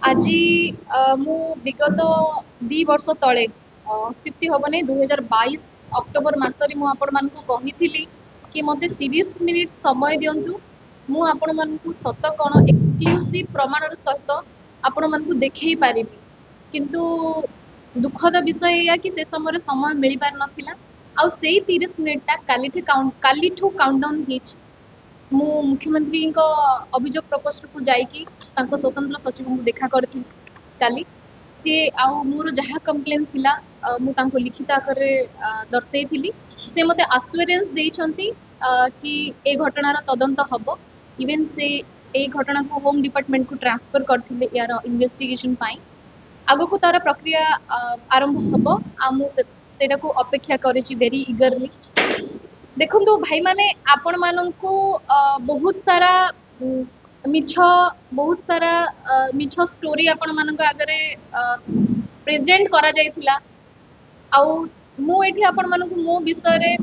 आज मु विगत 2 वर्ष तले अत्युक्ति हम नहीं 2022 अक्टोबर मसरे मुझे कि मत 30 मिनिट समय दिंतु मु आपण मानकु सत कौन एक्सक्लूसिव प्रमाण सहित आपण मानकु देखई पारि किंतु दुखद विषय या कि से समय मिल पार नथिला आउ से 30 मिनिटा काली काउंटडाउन मु मुख्यमंत्री अभियोग प्रकोष्ठ को जाइकी स्वतंत्र सचिव को देखा करी काली सी आउ मोर जहाँ कंप्लेन थिला मु लिखित आकार दर्शई से मते आश्योरेंस देइछंती कि ए घटनार तदंत हब इवेन से ए घटना को होम डिपार्टमेंट को ट्रांसफर करथिले यार इन्वेस्टिगेशन पाई आगो को तार प्रक्रिया आरंभ हब आ मु सेटा को अपेक्षा करिछि वेरी इगरली देखो भाई माने आपण माननकु बहुत सारा मिछ बहुत सारा मिछ स्टोरी आपण मानक आगरे प्रेजेंट करा जायथिला आउ मु एठी आपण मानकु मो विषय रे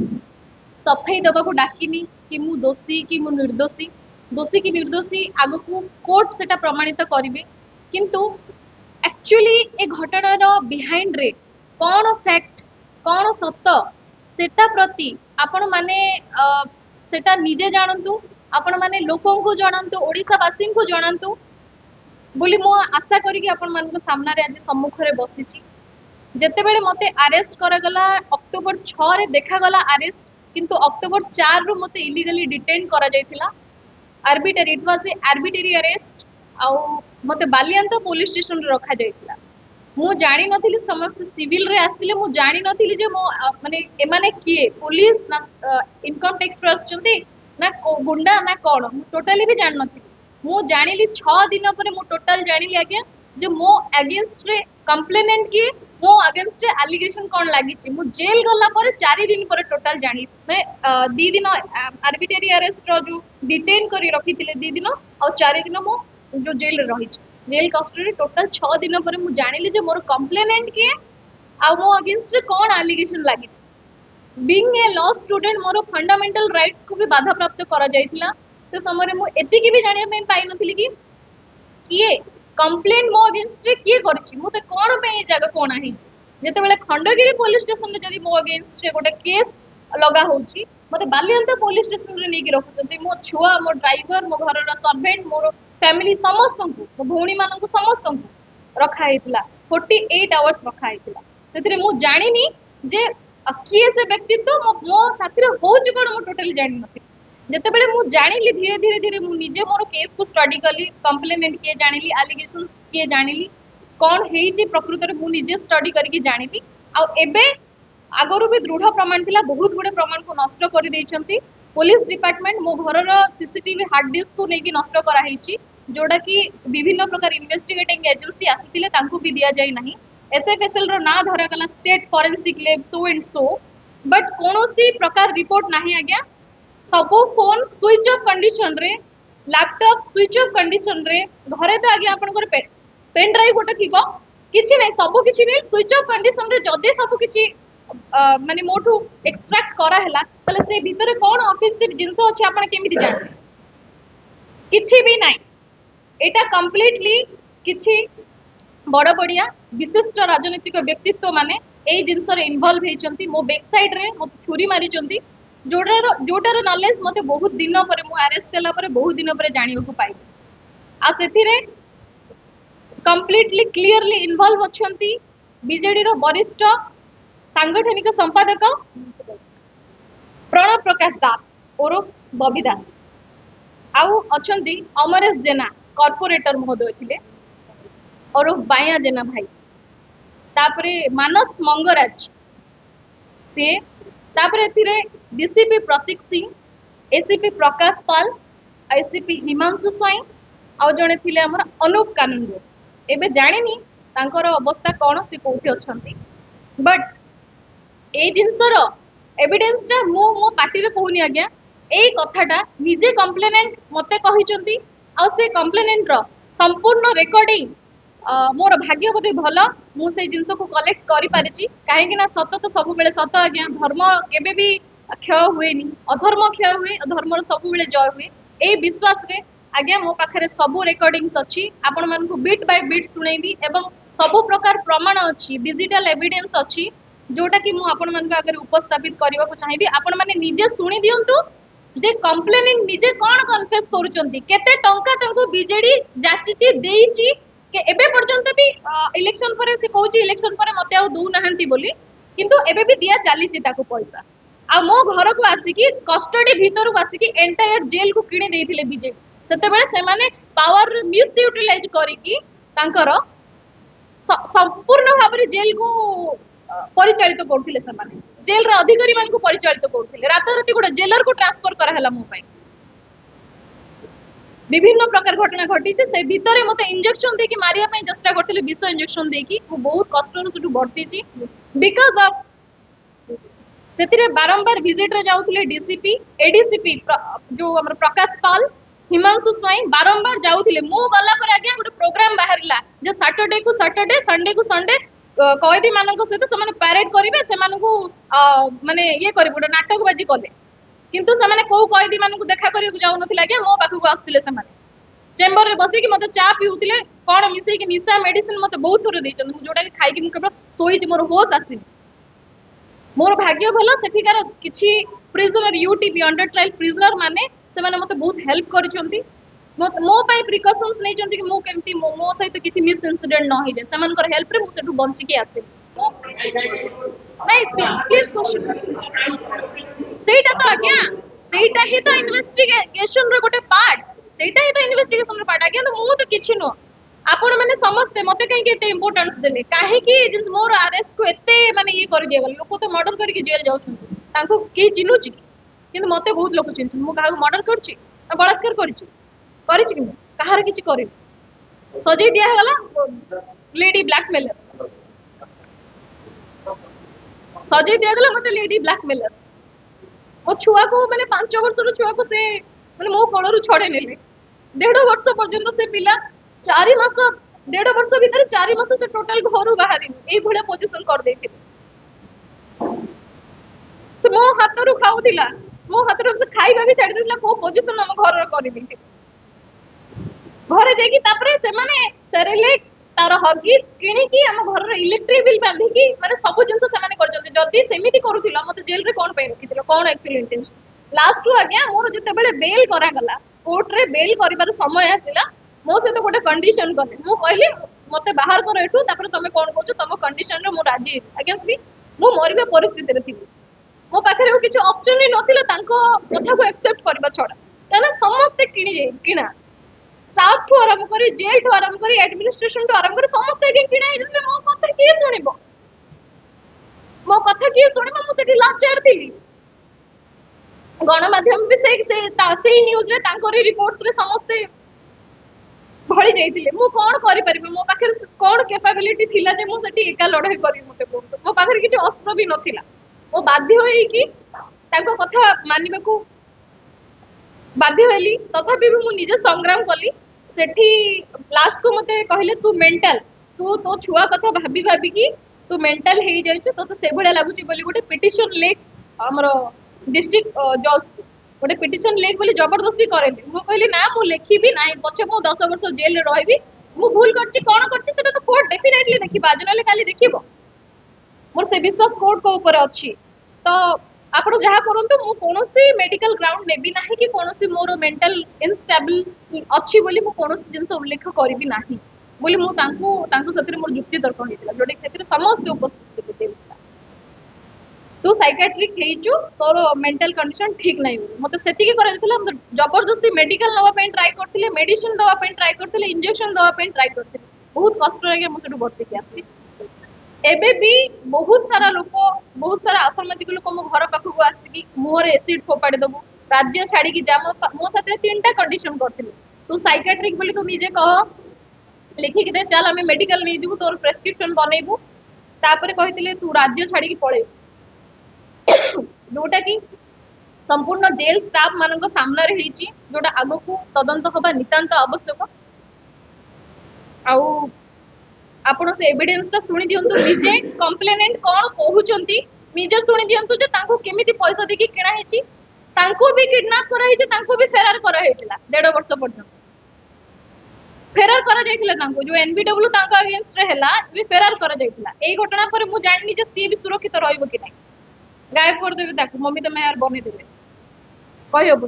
सफाई देबा को डाकिनी कि मु दोषी कि मु निर्दोषी दोषी कि निर्दोषी आगो को कोर्ट सेटा प्रमाणित करिवे किंतु एक्चुअली ए घटनार बिहाइंड रे कौन फैक्ट कौन सत सेटा प्रति आपण माने सेटा निजे जानतु आपण माने लोकों को जानतु ओडिसावासी को जानतु बोली मो आशा करी आपण मानको सामना रे आज सम्मुख रे बसिछि जेते बेले मते अरेस्ट करा गला अक्टोबर 6 रे देखा गला अरेस्ट किंतु अक्टोबर 4 रु मते इलीगली डिटेन करा जायतिला arbitrary it was a arbitrary arrest आउ मते बालियांता पुलिस स्टेशन रे रखा जायतिला मु जानी नथिली समस्त सिविल रे आसिले मु जानी नथिली जे मो माने एमाने किए पुलिस ना इनकम टैक्स रे आछंती ना गुंडा ना कोन मु टोटली भी जान नथिली मु जानिली 6 दिन पर मु टोटल जानिली आज्ञा जे मो अगेंस्ट रे कंप्लेनेंट किए मो अगेंस्ट रे एलिगेशन कोन लागि छि मु जेल गला पर 4 दिन पर टोटल जानी मैं 2 दिन आर्बिटरी अरेस्ट रो जो डिटेन करी रखिथिले 2 दिन और 4 दिन मो जो जेल रे रही जेल कस्टडी टोटल 6 दिन पर मु जानिली जे मोर कंप्लेनेंट किए आ मो अगेंस्ट रे कोन एलिगेशन लागि छि being a law student more fundamental rights को भी बाधा प्राप्त करा जायतिला से समय मु एतिकी भी जानिया पे पाई नथिली कि किए कंप्लेन मो अगेंस्ट रे किए करछि मु त कोन पे ए जगह कोन आही छि जेते बेले खंडगिरी पुलिस स्टेशन रे जदी मो अगेंस्ट रे गोटे केस लगा होछि मते बालियांता पुलिस स्टेशन रे नेकी रखुछंती मो छुआ मो ड्राइवर मो घर रा सर्वेंट मोर फैमिली समस्त को मो भौणी मान को समस्त को रखा हेतिला 48 आवर्स रखा हेतिला सेतिरे मु जानिनी जे किए से व्यक्तित्व मो साथी रे होछि कोन मु टोटली जानि नथि जेते बेले मु जानिली धीरे धीरे धीरे मु निजे मोर केस को स्टडी कली कंप्लेनेंट किए जानिली एलिगेशंस किए जानिली कोन हेइ जे प्रकृत रे मु निजे स्टडी करके जानिली आ एबे आगरु भी दृढ़ प्रमाण थिला बहुत गुडे प्रमाण को नष्ट कर देइछंती पुलिस डिपार्टमेंट मो घर रो सीसीटीवी हार्ड डिस्क को नेकी नष्ट करा हेछि जोड़ा कि विभिन्न प्रकार इन्वेस्टिगेटिंग एजेंसी आसीथिले तांको भी दिया जाय नाही एसएफएसएल रो ना धरा गला state forensic lab so and so but कोनोसी प्रकार रिपोर्ट नाही आज्ञा सब फोन स्विच ऑफ कंडीशन रे लैपटॉप स्विच ऑफ कंडीशन रे घरे तो आज्ञा आपन पेन ड्राइव गोटे थिबो किछि नै सब किछि नै स्विच ऑफ कंडीशन रे जदे सब किछि माने मोठू एक्सट्रैक्ट करा हैला तले से भीतर कोन ऑफेंसिव जिंस अछि आपन केमिति जानबे किछि भी नै एटा कंप्लीटली किछि बड़ बड़िया विशिष्ट राजनीतिक व्यक्तित्व माने ए जिंस रे इन्वॉल्व हेचंती मो बैक साइड रे मते छुरी मारी चंती जोटार नॉलेज मते बहुत दिन पर मु अरेस्ट होला पर बहुत दिन पर जानिबा को पाई आ सेथि रे कंप्लीटली क्लियरली इन्वॉल्व अछंती बीजेडी रो वरिष्ठ सांगठनिक संपादक प्रणव प्रकाश दास ओरफ बबी दास आउ अछंती अमरेश जेना कॉर्पोरेटर महोदय थिले ओरफ बाया जेना भाई तापरे मानस मंगराज से तापरे एथिरे डीसीपी प्रतीक सिंह एसीपी प्रकाश पाल एसीपी हिमांशु स्वाई आउ जने थिले हमर अनूप कानंदो एबे जानिनी तांकर अवस्था कोन से कोठी अछंती बट ए जिनसर एविडेंस टा मो पार्टी रे कहूनी आज्ञा ए कथाटा निजे कंप्लेनेंट मते कहिचंती आ से कंप्लेनेंट रो संपूर्ण रिकॉर्डिंग मोर भाग्य बोधे भल मु से जिनस को कलेक्ट करि पारिची काहे कि ना सत तो सब बेले सत आज्ञा धर्म केबे भी क्षय हुए नी अधर्म क्षय हुए धर्म सब बेले जय हुए ए विश्वास रे आज्ञा मो पाखे सबू रेकर्डिंग्स अच्छी आपण मानकु बिट बाय बिट सुनेबी एवं सबु प्रकार प्रमाण अच्छी डिजिटल एविडेंस अच्छी जोटा कि मु आपण मानक आगे उपस्थापित करने को चाहिए आपण माने निजे सुनी दियंतु जे कंप्लेनिंग निजे कौन कन्फेस करूचंती केते टंका तंको बीजेडी जाचिची देईची के एबे पर्यंत भी इलेक्शन पर से कहूची इलेक्शन पर मते आ दउ नाहंती बोली किंतु एबे भी दिया चलीची ताको पैसा आ मो घर को आसिकी कस्टडी भीतर को आसिकी एंटायर जेल को किणी देइथिले बीजेपी सेते बेले से माने पावर मिस यूटिलाइज करिकी तांकर संपूर्ण भाव में जेल को परिचालित करथिले से माने जेल रा अधिकारी मान को परिचालित करथिले रात राती गोटे जेलर को ट्रांसफर कराला मो पाई विभिन्न प्रकार घटना घटी से भितर मते इंजेक्शन देकी मारिया पाई चेष्टा करथिले विष इंजेक्शन देकी मो बहुत कष्ट से बढ़ती छी बिकॉज ऑफ सेतिरे बारंबार विजिट रे जाउथिले डीसीपी एडीसीपी जो हमर प्रकाश पाल हिमांशु स्वाई बारंबार जाउथिले मो गला पर आगे गोटे प्रोग्राम बाहरिला जे सैटरडे को सैटरडे संडे को संडे कैदी मानक सहित से पैरेड करेंगे से माने ये कर गोटे नाटकबाजी कले किंतु से कौ कैदी मानक देखा करने जाऊन आज्ञा मो पाखक आसुले से चेम्बर में बसिक मत चा पिउले कौन मिसेक निशा मेडिसिन मत बहुत थर देते जोटा खाई केवल शोची मोर होश आसनी मोर भाग्य भल सेठिकार किसी prisoner UTP under trial prisoner माने से माने मते बहुत हेल्प करिसंती मो पाई प्रिकॉशंस नै जंती कि मो केमती मो सहित किसी मिस इंसिडेंट न होई जे समानकर हेल्प रे मु सेठु बंची के आसे नै प्लीज क्वेश्चन सेटा तो आज्ञा सेटा ही तो इन्वेस्टिगेशन रो गोटे पार्ट सेटा ही तो इन्वेस्टिगेशन रो पार्ट आज्ञा तो मु तो किछि नो आपण माने समस्ते मते कहीं के इंपोर्टेंस देले काहे कि जिन मोर अरेस्ट को एते माने ये कर दिया गल लोक तो मर्डर करके जेल जाउछन तांको के चिनु छि किंतु मते बहुत लोक चिन्ह मु काहा मर्डर करछि बलात्कार करछि करछि कि कहार किछि करि सजै दिया गला लेडी ब्लैकमेलर सजै दिया गला मते लेडी ब्लैकमेलर मो छुआ को माने 5 वर्ष रो छुआ को से माने मो कोलरु छडे नेले 1.5 वर्ष पर्यंत से पिला 4 मास 1.5 वर्ष भीतर 4 मास से टोटल घरु बाहरी एई भले पोजीशन कर देथिले तो मो हातरु खाउथिला मो हातरु से खाइबा भी छाडी देथिला को पोजीशन हम घर रो करि देथि घरे जाइकी तापरे से माने सेरेलेक तार हगिस किणी की हम घर रो इलेक्ट्रिक बिल बांधी की माने सब जिंस से माने कर जल्दी जदी सेमिति करूथिला मते जेल रे कोन पे रखिथिलो कोन एक्चुअली इंटेंशन लास्ट टू आज्ञा मोर जते बेले बेल करा गला कोर्ट रे बेल करिबार समय आसिला मो से तो गोटे कंडीशन करले मु कहली मते बाहर कर एठू तापर तमे कोन कहछो तम कंडीशन रे मु राजी अगेंस्ट भी मु मरिबा परिस्थिति रे थिबी मो पाखरे किछि ऑप्शन ही नथिला तांको कथा को एक्सेप्ट करबा छडा ताना समस्त किणा स्टाफ ठू आरंभ करी जेल ठू आरंभ करी एडमिनिस्ट्रेशन ठू आरंभ करी समस्त के किणा हे मो कथा किए सुनिबो मो कथा किए सुनिबो मु सेठी लाचार थिली गणमाध्यम भी से न्यूज रे तांकोरी रिपोर्ट्स रे समस्त भଳି जाइतिले मु कोन करि परिबे मो पाखरे कोन कैपेबिलिटी थिला जे मु सेठी एका लड़ाई करी मते कोन मो पाखरे किछि अस्त्र भी नथिला मो बाध्य होई कि तांको कथा मानिबे को बाध्य होली तथापि भी मु निजे संग्राम कली सेठी लास्ट को मते कहले तू मेंटल तू तो छुआ कथा भाबी भाबी कि तू मेंटल हे जाइछु तो से भले लागुची बोली गोटे पिटिशन लेख हमरो डिस्ट्रिक्ट जज गोटे पिटिशन लेख बोली जबरदस्ती करेली मु कहली ना मु लेखिबी नाही पछे मु 10 वर्ष जेल रे रहबी मु भूल करछि कोन करछि सेटा तो कोर्ट डेफिनेटली देखिबा आज नले काली देखिबो मोर से विश्वास कोर्ट को ऊपर अछि तो आपण जहा करंतु मु कोनोसी मेडिकल ग्राउंड नेबी नाही कि कोनोसी मोर मेंटल इनस्टेबल अछि बोली मु कोनोसी जिंस उल्लेख करबी नाही बोली मु तांको सतिर मोर जुक्ति तर्क हेतिला जोटे क्षेत्र समस्त उपस्थित थे तू साइकेट्रिक हेइचु तोर मेंटल कंडीशन ठीक नाही मते सेति के करे दिला जबरदस्ती मेडिकल नवा पे ट्राई करथिले मेडिसिन दवा पे ट्राई करथिले इंजेक्शन दवा पे ट्राई करथिले बहुत कष्ट रे मु सेटु भर्ती के आसी एबे भी बहुत सारा लोक बहुत सारा असामाजिक लोक मो घर पाखु को आसी मुहर एसिड फोपाड़ी दबु राज्य छाड़ी की जा मो साथे 3टा कंडीशन करथिले तू साइकेट्रिक बोली तू निजे कह लिखि के दे चल हमें मेडिकल नहीं दिबु तोर प्रेस्क्रिप्शन बनेबु तापर कहिथिले तू राज्य छाड़ी की पळे जोटा कि संपूर्ण जेल स्टाफ मानक सामना रे हेची जोटा आगो को तदंत होबा नितांत आवश्यक आउ आपण से एविडेंस ता सुनि दियंतु निजे कंप्लेनेंट कोन कहउचंती निजे सुनि दियंतु जे तांको केमिति पैसा देकी किणा हेची तांको भी किडनैप करा हेची तांको भी फेरार करा हेतिला 1.5 वर्ष पर्यंत फेरार करा जायतिला तांको जो एनबीडब्ल्यू तांको अगेंस्ट रे हैला भी फेरार करा जायतिला एई घटना पर मु जाननी जे सी भी सुरक्षित रहइबो कि नै गायब कर देबे ताको मम्मी तो मेयर बने देबे कहि हबो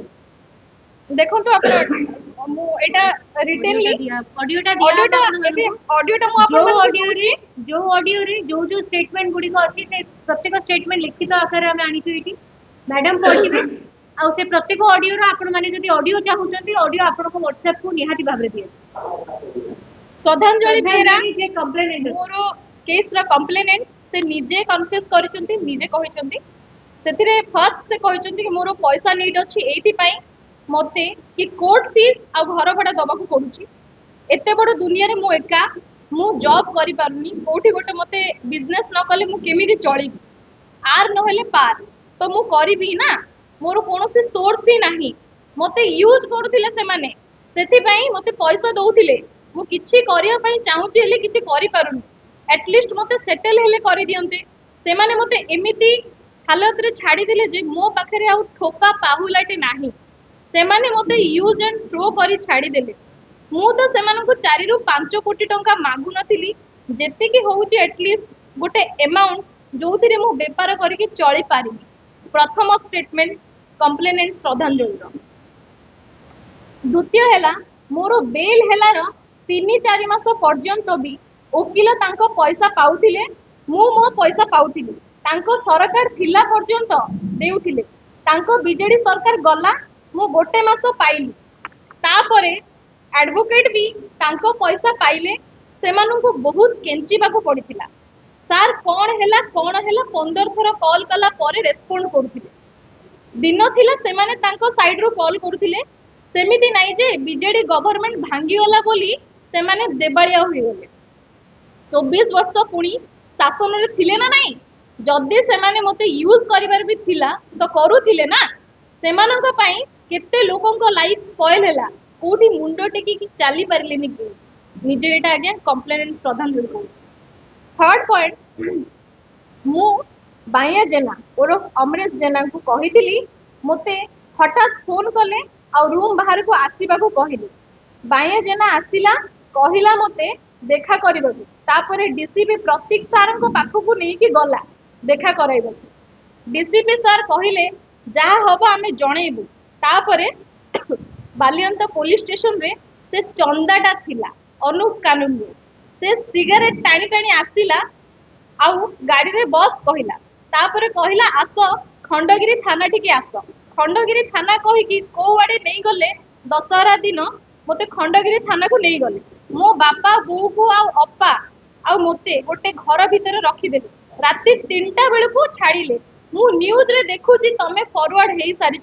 देखंतु आपण मु एटा रिटेनली ऑडियोटा दिया ऑडियोटा मु जो आपण ऑडियो रे जो स्टेटमेंट गुडी को अछि से प्रत्येक स्टेटमेंट लिखित आकार हम आनी छी मैडम पढिबे आ से प्रत्येक ऑडियो रो आपण माने जदी ऑडियो चाहुचंती ऑडियो आपण को व्हाट्सएप को निहाती भाबरे दिए श्रद्धांजलि बेहरा जे कंप्लेनेंट मोर केस रा कंप्लेनेंट से निजे कन्फेस करिसंती निजे कहिसंती सेथिरे फर्स्ट से कहिसंती कि मोर पैसा नीड अछि एथि पई मते कि कोर्ट फीस आ घर भड़ा दबा को पडुची एते बड़ दुनिया रे मु एका मु जॉब करि पारुनी कोठी गोटे मते बिजनेस न कले मु केमिति चली आर न हेले पार तो मु करिबी ना मोर कोनोसी सोर्स ही नाही मते यूज करूथिले से माने सेथि पई मते पैसा दउथिले मु किछि करिया पई चाहूची हेले किछि करि पारुनी एटलीस्ट मते सेटल हेले करि दियंते से माने मते एमिति हालत रे छाडी दिले जे मो पाखरे आ ठोपा पाहुलाटे नाही से माने मते यूज एंड थ्रो करी छाडी देले मु तो से मानकु 4 रु 5 कोटी टंका मागु नथिली जेते कि होउची एटलीस्ट गोटे अमाउंट जोथिरे मु व्यापार करिके चली पारिबी प्रथम स्टेटमेंट कंप्लेनेंट श्रद्धांजलि द्वितीय हैला मोर बेल हेलार 3-4 मास पर्यंत भी वकील तांको पैसा पाउथिले मु मो पैसा पाउथिली तांको सरकार थिला पर्यंत देउथिले तांको बीजेडी सरकार गला मु गोटे मास पाइली तापरे एडवोकेट भी तांको पैसा पाइले सेमानंकु बहुत केंचिबाको पड़िथिला सर कोन हैला 15 थर कॉल कला परे रेस्पोंड करूथिले दिन थिला सेमाने तांको साइड रो कॉल करूथिले सेमिति नाइ जे बीजेडी गवर्नमेंट भांगी गला बोली सेमाने देबालिया होई गले 24 वर्ष पुणी शासन रे थिले ना नाही जदी सेमाने मते यूज करिवार भी थिला तो करूथिले ना सेमानंको पई केते लोकंको लाइफ स्पॉइल हैला कोठी मुंडो टेकी कि चाली पारलेनी कि निजे एटा आगे कंप्लेनेंट श्रद्धांजलि को थर्ड पॉइंट मु बाया जेना और अमरेश जेना को कहिथिली मते हठात फोन कले आ रूम बाहर को आसीबा को कहिली बाया जेना आसिला कहिला मते देखा करबा तापरे डीसीपी प्रतीक सर को पाखु को नै कि गला देखा कराइबा डीसीपी सर कहिले जहा हबो आमे जणैबु तापरे बालियंता पुलिस स्टेशन रे से चंदाटा थिला अनुप कानून रे से सिगरेट टाणी टाणी आसिला आउ गाड़ी रे बस कहिला तापरे कहिला आस खंडगिरी थाना टिके आस खंडगिरी थाना कहि कि को आडे नै गले दशहरा दिन मते खंडगिरी थाना को नै गले मो बापा बो को आ अप्पा आ मते गोटे घर भितर रखी देले राती 3टा बेल को छाड़ीले मु न्यूज रे देखुची तमे फॉरवर्ड हेई सारी